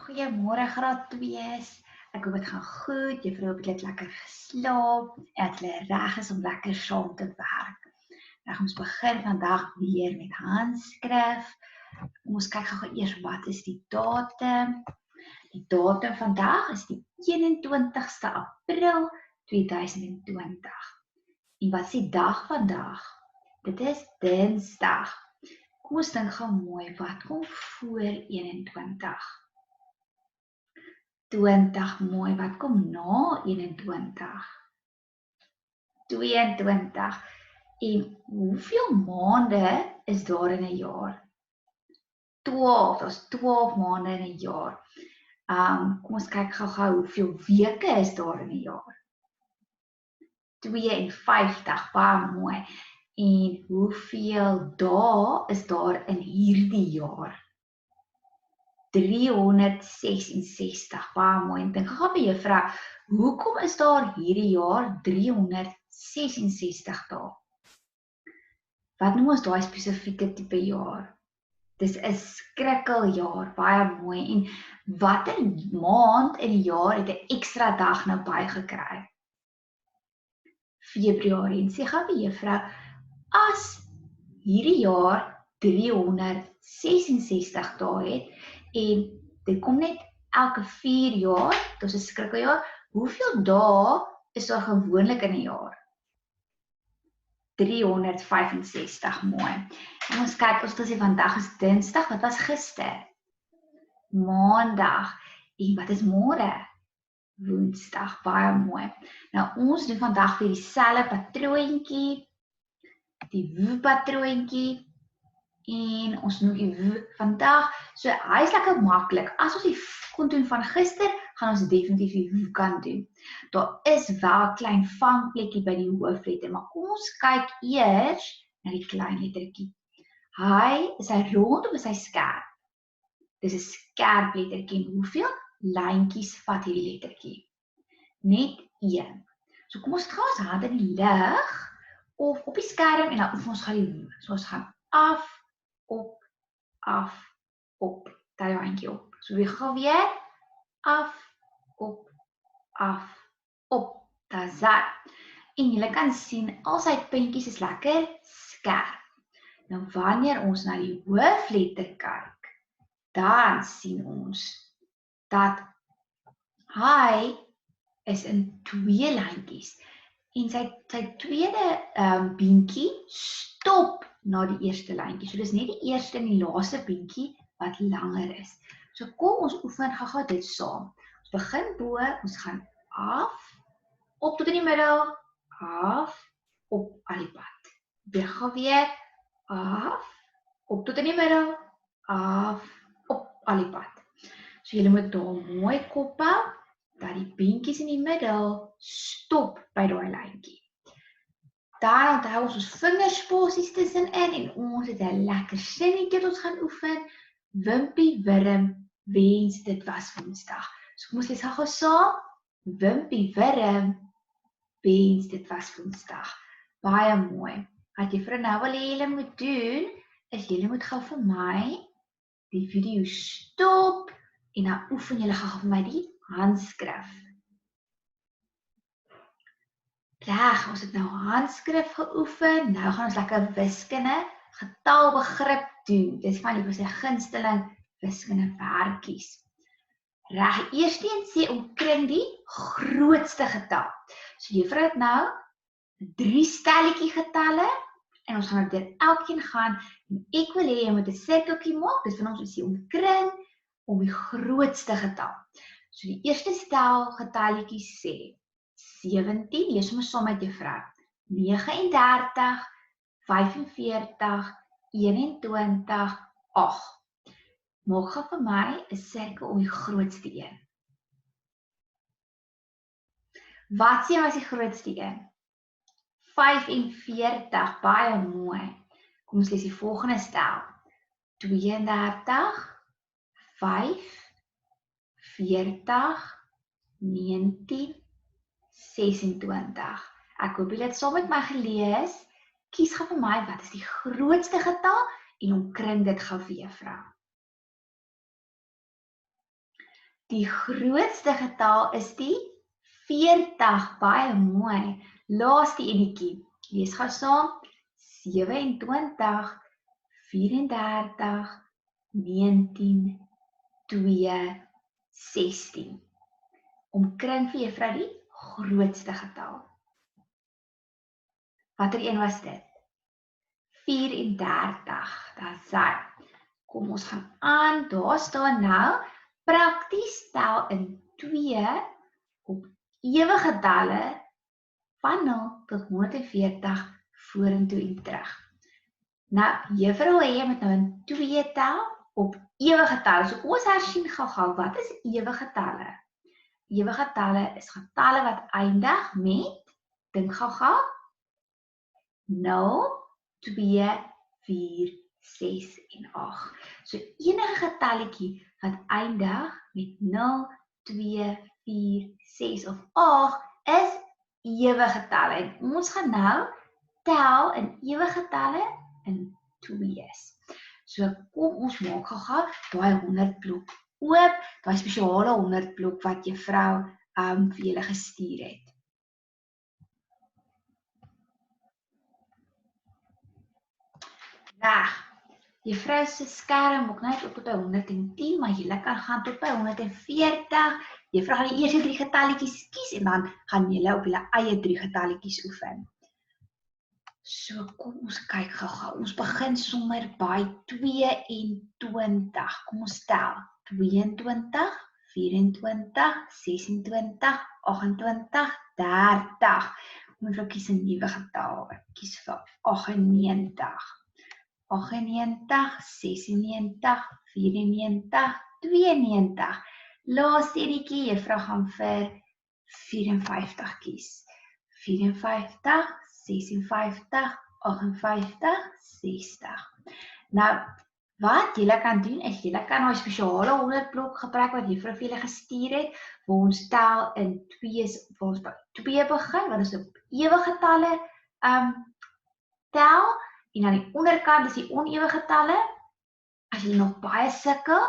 Goeiemôre graad 2's. Ek hoop dit gaan goed. Juffrou het lekker geslaap en dat hulle reg is om lekker saam te werk. Nou ons begin vandag weer met handskrif. Ons kyk gou eers wat is die datum. Die datum vandag is die 21ste April 2020. En wat is die dag vandag? Dit is Dinsdag. Kom ons dink gou mooi, wat kom voor 21? 20 mooi, wat kom na 21? 22. En hoeveel maande is daar in 'n jaar? 12, dat is 12 maande in 'n jaar. Kom ons kyk gou hoeveel weke is daar in 'n jaar? 52, baie mooi. En hoeveel dae is daar in hierdie jaar? 366, baie mooi. En dink gou vir juffrou, hoekom is daar hierdie jaar 366 dae? Wat noem ons daai spesifieke tipe jaar? Dis 'n skrikkeljaar, baie mooi. En watter maand in die jaar het 'n ekstra dag nou bygekry? Februarie. En sê gou vir juffrou, as hierdie jaar 366 dae het en dit kom net elke 4 jaar, dit is 'n skrikkeljaar, hoeveel dae is daar gewoonlik in 'n jaar? 365, mooi. En ons kyk, ons sê vandag is Dinsdag, wat was gister? Maandag. En wat is môre? Woensdag, baie mooi. Nou ons doen vandag weer dieselfde patroontjie, die woe-patroontjie, en ons noem die woe vandag. So hy is lekker maklik. As ons die kon doen van gister, gaan ons definitief die woe kan doen. Daar is wel 'n klein vangplekkie by die hoofletter, maar kom ons kyk eers na die klein lettertjie. Is hy rond of is hy skerp? Dis 'n skerp lettertjie. En hoeveel lyntjies vat hierdie lettertjie? Net 1. So kom ons gaan ons hand in die lug of op die skerm en dan oefen ons gaan die woe. So ons gaan af, op, tel jou handjie op. So weer gou weer, af, op, op, dis dit. En julle kan sien, al sy puntjies is lekker skerp. Nou wanneer ons na die hoofletter kyk, dan sien ons dat hy is in 2 lyntjies. En sy tweede beentjie stop na die eerste lyntjie. So dis net die eerste en die laaste beentjie wat langer is. So kom ons oefen gou dit saam. Ons begin bo, ons gaan af, op tot in die middel, af, op al die pad. Weer gou weer, af, op tot in die middel, af, op al die pad. So julle moet daar mooi kop hou, dat die beentjies in die middel stop by daai lyntjie. Dan onthou ons vingerspasies tussenin en ons het 'n lekker sinnetjie wat ons gaan oefen. Wimpie Wurm wens dit was Woensdag. So kom ons lees gou saam. Wimpie Wurm wens dit was Woensdag. Baie mooi. Wat juffrou nou wil hê julle moet doen, is julle moet gou vir my die video stop en dan oefen julle gou vir my die handskrif. Reg, ons het nou handskrif geoefen. Nou gaan ons lekker wiskunde, getalbegrip doen. Dis van die gunsteling wiskunde werkies. Reg, eerstens sê omkring die grootste getal. So juffrou het nou 3 stelletjie getalle en ons gaan nou deur elkeen gaan en ek wil hê jy moet 'n sirkeltjie maak. Dis van ons sê omkring om die grootste getal. So die eerste stel getalletjie sê 17, lees hom saam met juffrou. 39, 45, 21, 8. Maak gou vir my 'n sirkel om die grootste een. Wat sê was die grootste een? 45, baie mooi. Kom ons lees die volgende stel. 32, 5, 40, 19, 26. Ek hoop julle het saam met my gelees. Kies gou vir my wat is die grootste getal en omkring dit gou vir juffrou. Die grootste getal is die 40. Baie mooi. Laaste enetjie. Lees gou saam. 27, 34, 19, 2, 16. Omkring vir juffrou die grootste getal. Watter een was dit? 34. Dis hy. Kom ons gaan aan. Daar staan nou prakties tel in 2 op ewige getalle van 0 tot 140 vorentoe en terug. Nou, juffrou wil jy moet nou in 2 tel op ewige getalle. So kom ons hersien gou-gou, wat is ewige getalle? Ewige getalle is getalle wat eindig met, dink gou-gou, 0, 2, 4, 6 en 8. So enige getalletjie wat eindig met 0, 2, 4, 6 of 8 is ewige getalle. En ons gaan nou tel in ewige getalle in 2's. So kom ons maak gou-gou daai 100 blok oop, daai spesiale 100 blok wat juffrou vir julle gestuur het. Reg. Juffrou se skerm maak net op tot by 110, maar julle kan gaan tot by 140. Juffrou gaan die eerste 3 getalletjies kies en dan gaan julle op julle eie 3 getalletjies oefen. So kom ons kyk gou-gou. Ons begin sommer by 22. Kom ons tel. 22, 24, 26, 28, 30. Kom ons kies 'n nuwe getal. Ek kies vir 98. 98, 96, 94, 92. Laaste enetjie, juffrou gaan vir 54 kies. 54, 56, 58, 60. Nou, wat julle kan doen is julle kan daai spesiale 100 blok gebruik wat juffrou vir julle gestuur het, waar ons tel in 2's, waar ons by 2 begin, wat ons op ewige getalle tel. En aan die onderkant is die onewige getalle. As jy nog baie sukkel,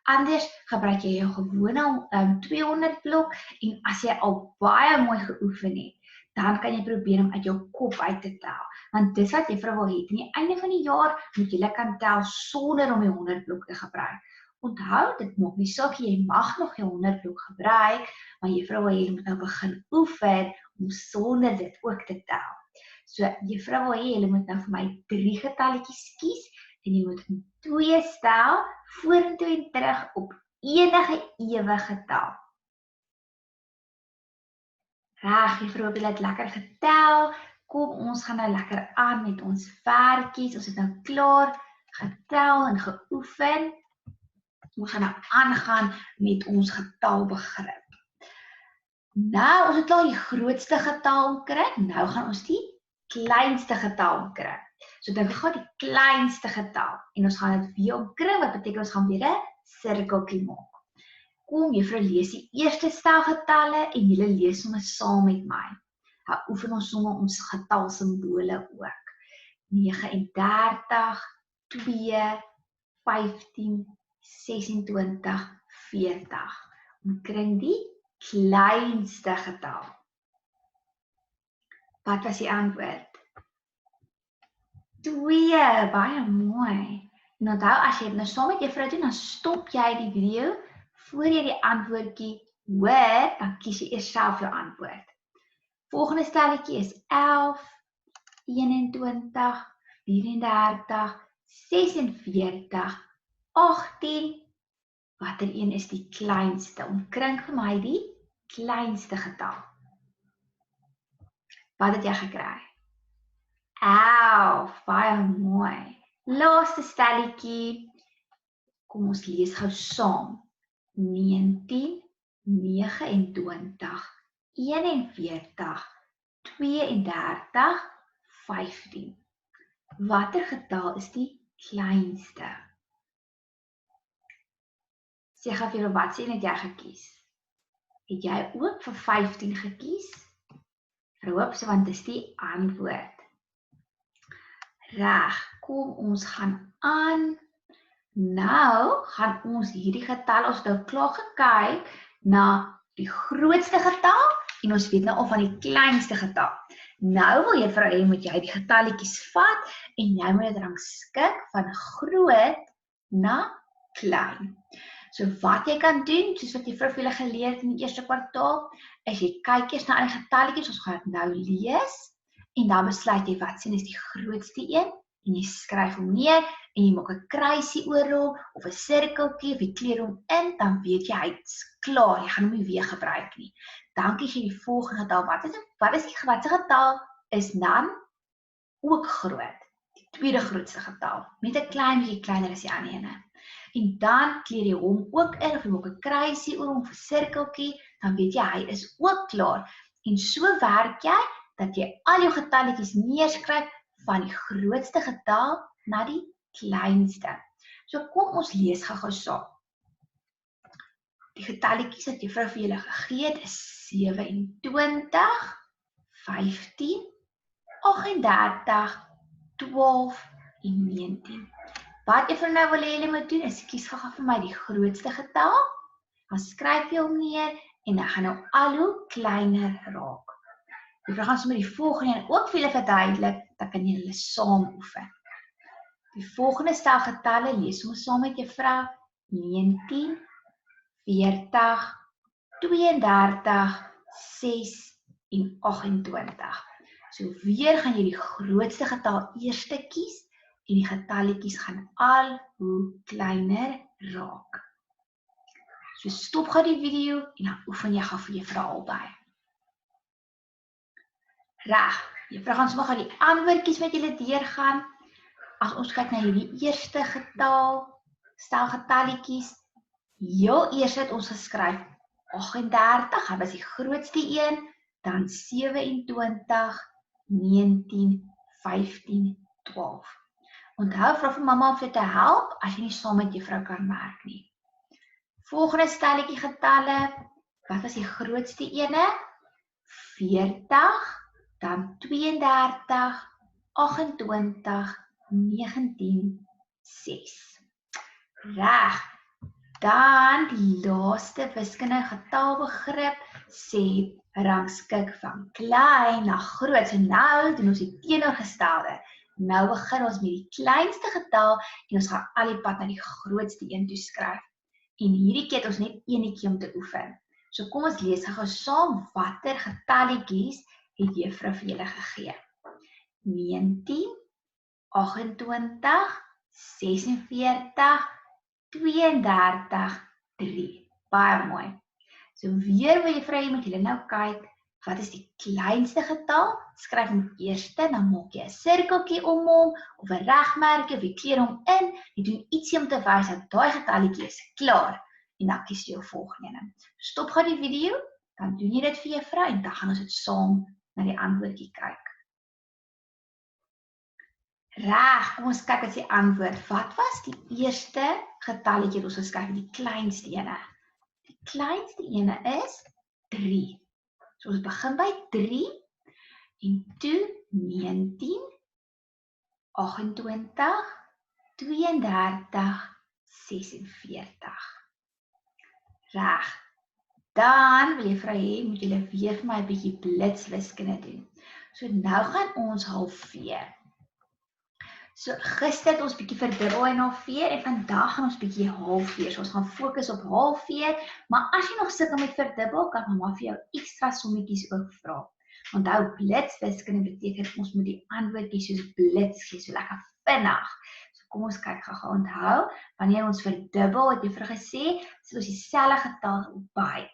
anders gebruik jy jou gewone 200 blok en as jy al baie mooi geoefen het, dan kan jy probeer om uit jou kop uit te tel. Want dis wat juffrou wil hê. Aan die einde van die jaar moet jy kan tel sonder om die 100 blok te gebruik. Onthou, dit maak nie saak jy mag nog die 100 blok gebruik, maar juffrou wil hê jy moet nou begin oefen om sonder dit ook te tel. So, juffrou wil hê, julle moet nou vir my 3 getalletjies kies en jy moet 2 stel vorentoe en terug op enige ewige getal. Reg, juffrou het dit lekker getel. Kom, ons gaan nou lekker aan met ons werkies. Ons het nou klaar getel en geoefen. Ons gaan nou aangaan met ons getalbegrip. Nou, ons het al die grootste getal kry. Nou gaan ons die kleinste getal omkring. So dink gou die kleinste getal en ons gaan dit weer omkring, wat beteken ons gaan weer 'n sirkeltjie maak. Kom, juffrou lees die eerste stel getalle en julle lees sommer saam met my. Nou oefen ons sommer ons getalsimbole ook. 39, 2, 15, 26, 40. Omkring die kleinste getal. Wat was die antwoord? 2, baie mooi. En onthou, as jy dit nou saam met juffrou doen, dan stop jy die video voor jy die antwoordjie hoor, dan kies jy eers self jou antwoord. Volgende stelletjie is 11, 21, 34, 46, 18. Watter een is die kleinste? Omkring vir my die kleinste getal. Wat het jy gekry? 11, baie mooi. Laaste stelletjie. Kom ons lees gou saam. 19, 29, 41, 32, 15. Watter getal is die kleinste? Sê gou vir wat sê net jy gekies? Het jy ook vir 15 gekies? Verhoop so, want dis die antwoord. Reg, kom ons gaan aan Nou gaan ons hierdie getal, ons het nou klaar gekyk na die grootste getal en ons weet nou al van die kleinste getal. Nou wil juffrou hê moet jy die getalletjies vat en jy moet dit rangskik van groot na klein. So wat jy kan doen, soos wat juffrou vir julle geleer het in die eerste kwartaal, is jy kyk eers na al die getalletjies, ons gaan dit nou lees en dan besluit jy wat sien is die grootste een en jy skryf hom neer en jy maak 'n kruisie oor hom of 'n sirkeltjie of jy kleur hom in, dan weet jy hy's klaar, jy gaan hom nie weer gebruik nie. Dan kies jy die volgende getal. Watse getal is dan ook groot? Die tweede grootste getal, met 'n klein bietjie kleiner as die ander ene. En dan kleur jy hom ook in of jy maak 'n kruisie oor hom of 'n sirkeltjie, dan weet jy hy is ook klaar. En so werk jy dat jy al jou getalletjies neerskryf van die grootste getal na die kleinste. So kom ons lees gou-gou saam. Die getalletjies wat juffrou vir julle gegee het is 27, 15, 38, 12 en 19. Wat juffrou nou wil hê julle moet doen is kies gou-gou vir my die grootste getal, dan skryf jy hom neer en dan gaan nou al hoe kleiner raak. Juffrou gaan sommer die volgende en ook vir julle verduidelik, dan kan julle saam oefen. Die volgende stel getalle lees ons saam met juffrou: 19, 40, 32, 6 en 28. So weer gaan jy die grootste getal eers kies en die getalletjies gaan al hoe kleiner raak. So stop gou die video en dan oefen jy gou vir juffrou albei. Reg, juffrou gaan sommer gou die antwoordjies met julle deurgaan. As ons kyk na hierdie eerste getal, stel getalletjies, heel eers het ons geskryf 38, hy was die grootste een, dan 27, 19, 15, 12. Onthou, vra vir mamma om vir te help as jy nie saam met juffrou kan werk nie. Volgende stelletjie getalle, wat was die grootste ene? 40, dan 32, 28, 19, 6. Reg. Dan die laaste wiskundige getalbegrip sê rangskik van klein na groot. So nou doen ons die teenoorgestelde. Nou begin ons met die kleinste getal en ons gaan al die pad na die grootste een toe skryf. En hierdie keer het ons net eenetjie om te oefen. So kom ons lees gou saam watter getalletjies het juffrou vir julle gegee. 19, 28, 46, 32, 3. Baie mooi. So weer wil juffrou hê moet julle nou kyk, wat is die kleinste getal? Skryf hom eerste, dan maak jy 'n sirkeltjie om hom of 'n regmerkie of jy kleur hom in. Jy doen ietsie om te wys dat daai getalletjie is klaar en dan kies jy jou volgende een. Stop gou die video, dan doen jy dit vir juffrou en dan gaan ons dit saam na die antwoordjie kyk. Reg, kom ons kyk wat is die antwoord. Wat was die eerste getalletjie wat ons geskryf het, die kleinste ene? Die kleinste ene is 3. So ons begin by 3 en toe 19, 28, 32, 46. Reg. Dan wil juffrou hê moet julle weer vir my 'n bietjie blitswiskunde doen. So nou gaan ons halveer. So gister het ons bietjie verdubbel en halveer en vandag gaan ons bietjie halveer. So ons gaan fokus op halveer, maar as jy nog sukkel met verdubbel, kan mamma vir jou ekstra sommetjies ook vra. Onthou, blitswiskunde beteken ons moet die antwoordjies soos blits gee, so lekker vinnig. So kom ons kyk gou-gou. Onthou, wanneer ons verdubbel, het juffrou gesê, sit ons dieselfde getal by.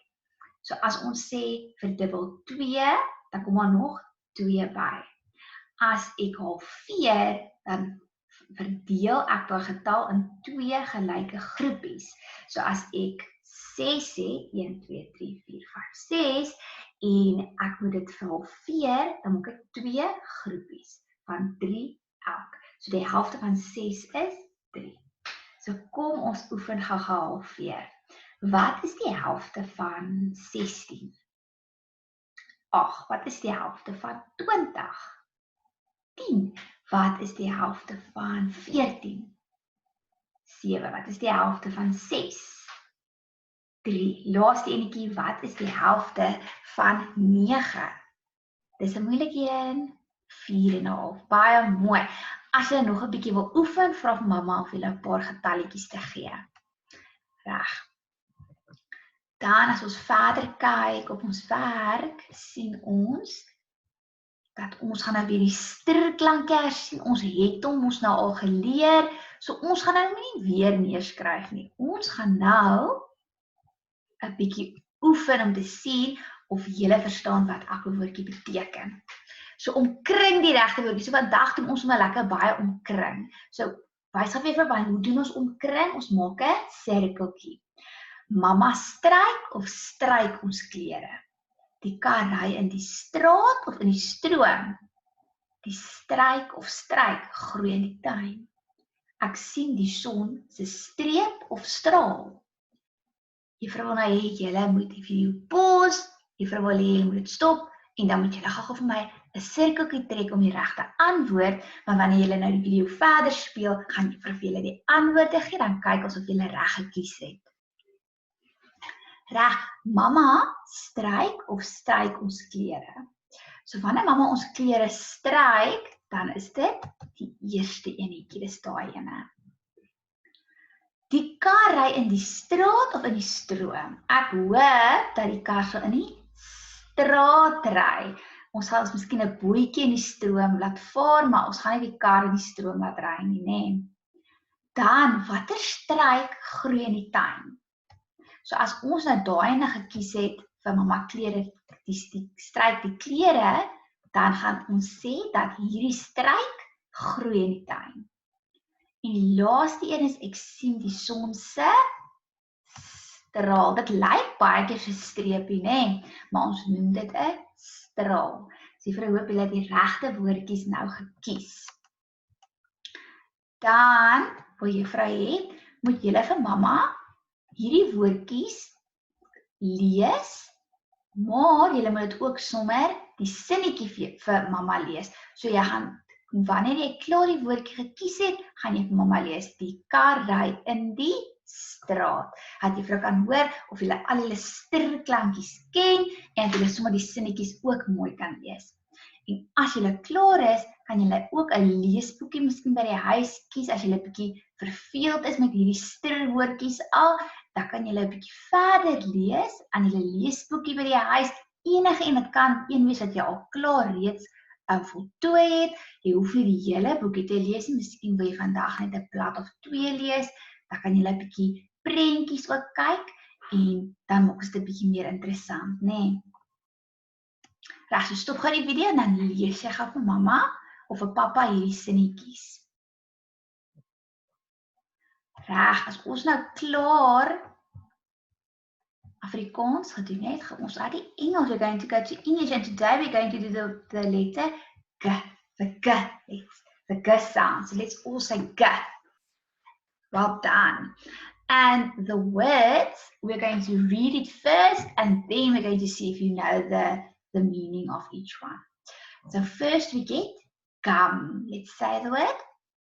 So as ons sê verdubbel 2, dan kom maar nog 2 by. As ek halveer, dan verdeel ek daai getal in 2 gelyke groepies. So as ek 6 sê, 1, 2, 3, 4, 5, 6, en ek moet dit halveer, dan maak ek 2 groepies van 3 elk. So die helfte van 6 is 3. So kom ons oefen gou-gou halveer. Wat is die helfte van 16? 8. Wat is die helfte van 20? 10. Wat is die helfte van 14? 7. Wat is die helfte van 6? 3. Laaste enetjie, wat is die helfte van 9? Dis 'n moeilike een. 4,5. Baie mooi. As jy nog 'n bietjie wil oefen, vra vir mamma of jy 'n paar getalletjies te gee. Reg. Dan as ons verder kyk op ons werk, sien ons dat ons gaan nou weer die stirklanke hersien. Ons het hom ons nou al geleer, so ons gaan nou nie weer neerskryf nie. Ons gaan nou 'n bietjie oefen om te sien of jy verstaan wat elke woordjie beteken. So omkring die regte woordjie. So vandag doen ons maar lekker baie omkring. So wys gou weer vir my, hoe doen ons omkring? Ons maak 'n sirkeltjie. Mamma stryk of stryk ons klere? Die kar ry in die straat of in die stroom? Die stryk of stryk groei in die tuin. Ek sien die son se streep of straal. Juffrou wil nou hê julle moet die video pause, juffrou wil hê julle moet dit stop en dan moet julle gou vir my 'n sirkeltjie trek om die regte antwoord, maar wanneer julle nou die video verder speel, gaan juffrou vir julle die antwoorde gee, dan kyk ons of julle reg gekies het. Reg, mamma stryk of stryk ons klere? So wanneer mamma ons klere stryk, dan is dit die eerste enetjie, dis daai ene. Die kar ry in die straat of in die stroom? Ek hoop dat die kar sal in die straat ry. Ons gaan miskien 'n bootjie in die stroom laat vaar, maar ons gaan nie die kar in die stroom laat ry nie, nê? Dan, watter struik groei in die tuin? So as ons nou daai ene gekies het vir mamma klere, die struik die klere, dan gaan ons sê dat hierdie struik groei in die tuin. En die laaste een is, ek sien die son se straal. Dit lyk baie keer so 'n streepie, nê? Maar ons noem dit 'n straal. So ek hoop julle het die regte woordjies nou gekies. Dan, wil juffrou hê, moet julle vir mamma hierdie woordjies lees, maar julle moet dit ook sommer die sinnetjie vir mamma lees. So jy gaan, wanneer jy klaar die woordjie gekies het, gaan jy vir mamma lees, die kar ry in die straat. Dat juffrou kan hoor of julle al julle stirklankies ken en julle sommer die sinnetjies ook mooi kan lees. En as julle klaar is, kan julle ook 'n leesboekie miskien by die huis kies as julle 'n bietjie verveeld is met hierdie stirwoordjies al, dan kan julle 'n bietjie verder lees aan julle leesboekie by die huis. Enige en dit kan een wees wat jy al klaar reeds voltooi het. Jy hoef nie die hele boekie te lees nie, miskien wil jy vandag net 'n blad of 2 lees, dan kan jy 'n bietjie prentjies ook kyk en dan maak dit 'n bietjie meer interessant, nê? Reg, so stop gou die video en dan lees jy gou vir mamma of vir pappa hierdie sinnetjies. Reg, as ons nou klaar Afrikaans gedoen het, gaan ons uit die Engels. We're going to go to English and today we're going to do the letter G, the G sound. So let's all say G. Well done. And the words, we're going to read it first and then we're going to see if you know the meaning of each one. So first we get gum. Let's say the word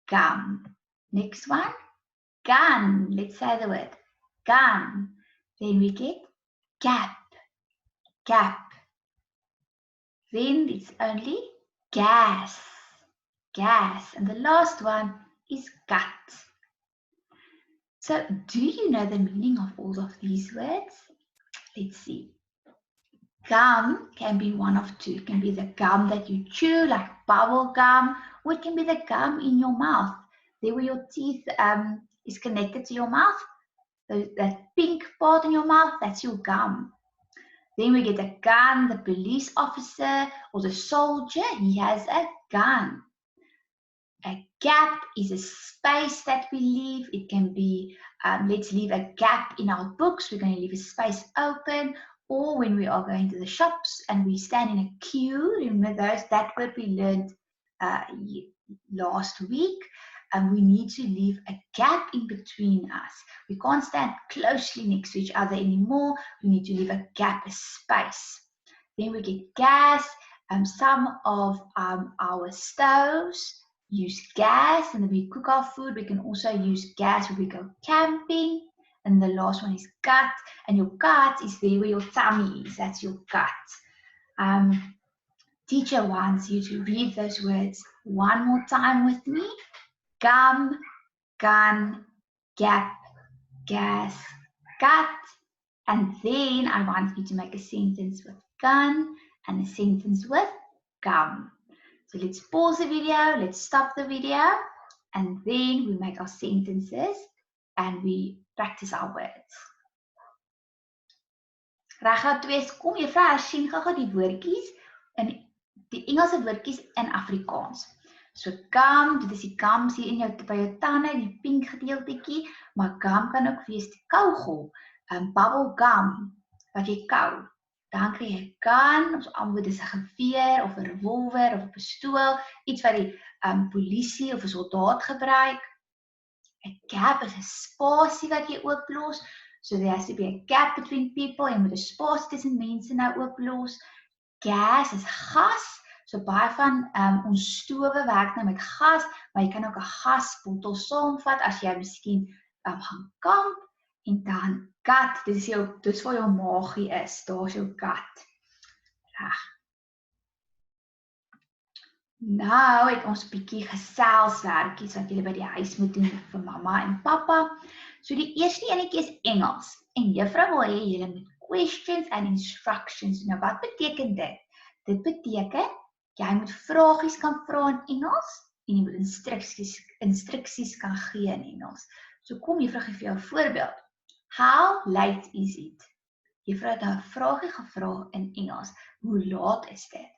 gum. Next one, gun. Let's say the word gun. Then we get gap, gap. Then it's only gas, gas. And the last one is gut. So do you know the meaning of all of these words? Let's see. Gum can be one of two. It can be the gum that you chew, like bubble gum, or it can be the gum in your mouth. There where your teeth is connected to your mouth. That pink part in your mouth, that's your gum. Then we get a gun, the police officer or the soldier, he has a gun. A gap is a space that we leave. It can be, let's leave a gap in our books. We're going to leave a space open. Or when we are going to the shops and we stand in a queue, remember that word we learned last week. We need to leave a gap in between us. We can't stand closely next to each other anymore. We need to leave a gap, a space. Then we get gas. Some of our stoves, use gas, and then we cook our food. We can also use gas when we go camping. And the last one is gut, and your gut is there where your tummy is. That's your gut. Teacher wants you to read those words one more time with me. Gum, gun, gap, gas, gut. And then I want you to make a sentence with gun and a sentence with gum. So let's pause the video, let's stop the video, and then we make our sentences and we practice our words. Reg, twee, kom juffrou hersien gou die woordjies in die Engelse woordjies in Afrikaans. So gum, dit is die gums hier in jou by jou tande, die pink gedeeltetjie, maar gum kan ook wees die kaugel, bubble gum wat jy kou. Dan kry jy gun, ons antwoord is 'n geweer of 'n revolver of 'n pistool, iets wat die polisie of 'n soldaat gebruik. 'n Gap is 'n spasie wat jy ooplos. So there has to be a gap between people. Jy moet 'n spasie tussen mense nou ooplos. Gas is gas. So baie van ons stowe werk nou met gas, maar jy kan ook 'n gasbottel saamvat as jy miskien gaan kamp. En dan gut, dis waar jou maagie is. Daar's jou gut. Reg. Nou het ons bietjie geselswerkies wat julle by die huis moet doen vir mamma en pappa. So die eerste enetjie is Engels. En juffrou wil hê julle moet questions and instructions. Nou wat beteken dit? Dit beteken jy moet vragies kan vra in Engels en jy moet instruksies kan gee in Engels. So kom juffrou gee vir jou 'n voorbeeld. How late is it? Juffrou het 'n vraagie gevra in Engels. Hoe laat is dit?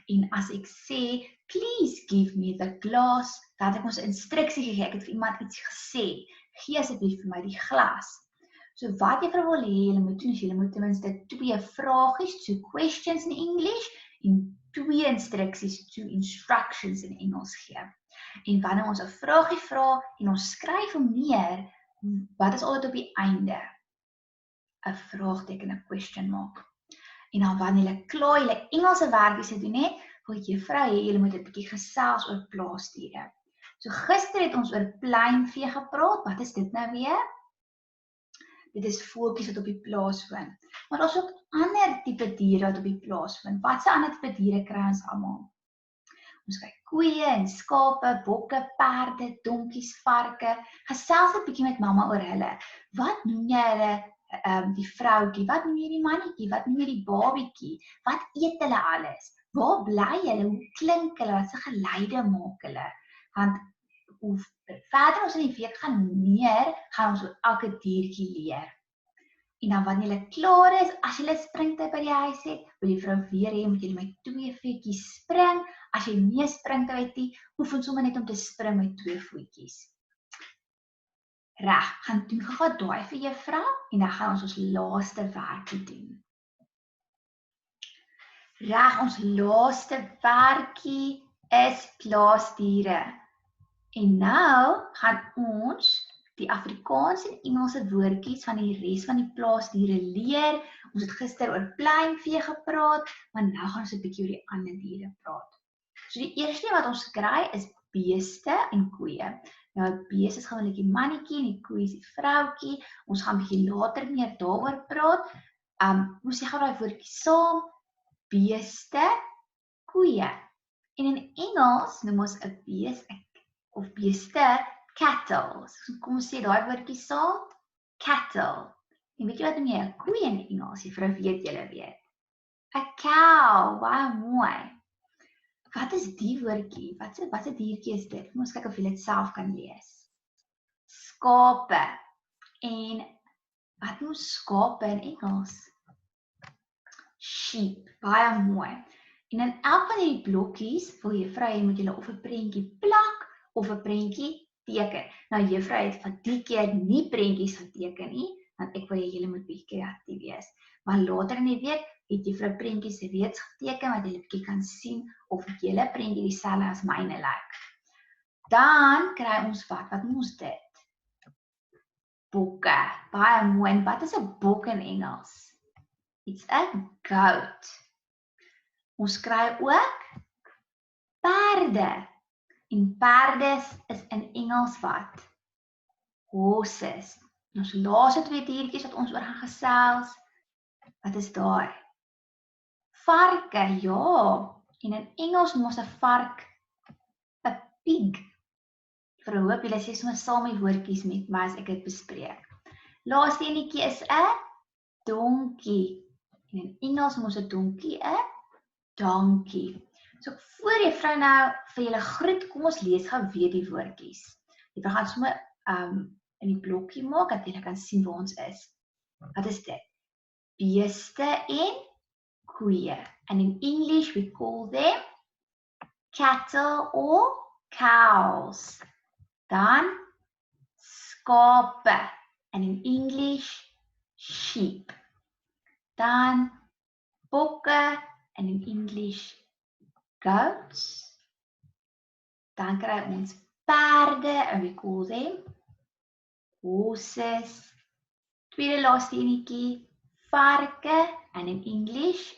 En as ek sê, please give me the glass, dan het ek ons 'n instruksie gegee. Ek het vir iemand iets gesê. Gee asseblief vir my die glas. So wat juffrou wil hê julle moet doen, is julle moet ten minste 2 vragies, 2 questions in English en 2 instruksies, 2 instructions in Engels gee. En wanneer ons 'n vraagie vra en ons skryf hom neer, wat is altyd op die einde? 'n vraagteken, 'n question mark. En dan wanneer julle klaar julle Engelse werkies gedoen het, wil juffrou hê julle moet 'n bietjie gesels oor plaasdiere. So gister het ons oor pluimvee gepraat. Wat is dit nou weer? Dit is voeltjies wat op die plaas woon. Maar daar's ook ander tipe diere wat op die plaas woon. Watse ander tipe diere kry ons almal? Ons kry koeie en skape, bokke, perde, donkies, varke. Gesels 'n bietjie met mamma oor hulle. Wat noem jy hulle? Die vroutjie, wat noem jy die mannetjie, wat noem jy die babietjie, wat eet hulle alles, waar bly hulle, hoe klink hulle, wat se geluide maak hulle, want hoe verder ons in die week gaan meer, gaan ons oor elke diertjie leer. En dan wanneer julle klaar is, as julle springtyd by die huis het, wil die vrou weer hê, moet julle met 2 voetjies spring, as jy nie springtyd het nie, oefen sommer net om te spring met 2 voetjies. Reg, gaan doen gou daai vir juffrou en dan gaan ons laaste werkie doen. Reg, ons laaste werkie is plaasdiere. En nou gaan ons die Afrikaans en Engelse woordjies van die res van die plaasdiere leer. Ons het gister oor pluimvee gepraat, maar nou gaan ons 'n bietjie oor die ander diere praat. So die eerste wat ons kry is beeste en koeie. Nou, die beeste is gewoonlik die mannetjie en die koe is die vroutjie. Ons gaan bietjie later meer daaroor praat. Hoe sê gou daai woordjie saam? Beeste, koeie. En in Engels noem ons 'n bees of beeste cattle. So kom ons sê daai woordjie saam? Cattle. En weet jy wat noem jy 'n koe in Engels? Juffrou weet julle weet. 'n Cow, baie mooi. Wat is die woordjie? Wat 'n diertjie is dit? Kom ons kyk of jy dit self kan lees. Skape. En wat noem skape in Engels? Sheep. Baie mooi. En in elk van hierdie blokkies wil juffrou hê moet julle of 'n prentjie plak of 'n prentjie teken. Nou juffrou het van die keer nie prentjies geteken nie, want ek wil hê julle moet bietjie kreatief wees. Maar later in die week het juffrou prentjies reeds geteken wat julle bietjie kan sien of julle prentjie dieselfde as myne lyk. Dan kry ons wat noem ons dit? Bokke. Baie mooi. En wat is 'n bok in Engels? It's a goat. Ons kry ook perde. En perdes is in Engels wat? Horses. Ons laaste 2 diertjies wat ons oor gaan gesels. Wat is daar? Varke, ja. En in Engels noem ons 'n vark 'n pig. Ek hoop julle sê sommer saam die woordjies met my as ek dit bespreek. Laaste enetjie is 'n donkie. En in Engels noem ons 'n donkie 'n donkey. So voor juffrou nou vir julle groet, kom ons lees gou weer die woordjies. Juffrou gaan sommer in die blokkie maak dat julle kan sien waar ons is. Wat is dit? Beeste en koeie. And in English we call them cattle or cows. Dan skape. And in English sheep. Dan bokke. And in English goats. Dan kry ons perde and we call them horses. Tweede laaste enetjie, varke and in English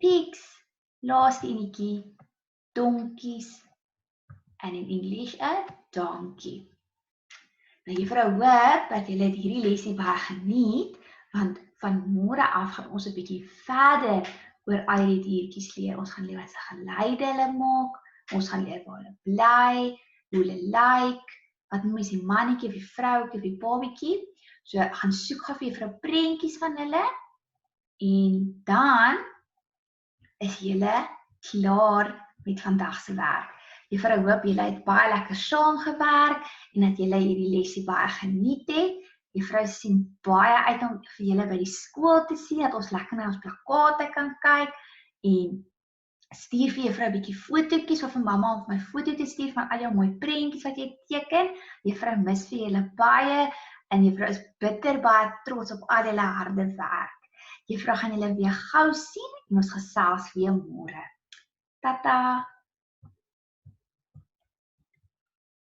pigs. Laaste enetjie, donkies and in English a donkey. Nou juffrou hoop dat julle hierdie lesie baie geniet, want van môre af gaan ons 'n bietjie verder oor al die diertjies leer. Ons gaan leer wat se geluide hulle maak, ons gaan leer waar hulle bly, hoe hulle lyk, wat noem mens die mannetjie of die vrouetjie of die babietjie. So gaan soek gou vir juffrou prentjies van hulle en dan is julle klaar met vandag se werk. Juffrou hoop julle het baie lekker saamgewerk en dat julle hierdie lesie baie geniet het. Juffrou sien baie uit om vir julle by die skool te sien, dat ons lekker na ons plakate kan kyk en stuur vir juffrou 'n bietjie fotootjies of vir mamma om my foto te stuur van al jou mooi prentjies wat jy teken. Juffrou mis vir julle baie en juffrou is bitter baie trots op al julle harde werk. Juffrou gaan julle weer gou sien en ons gesels weer môre. Tata!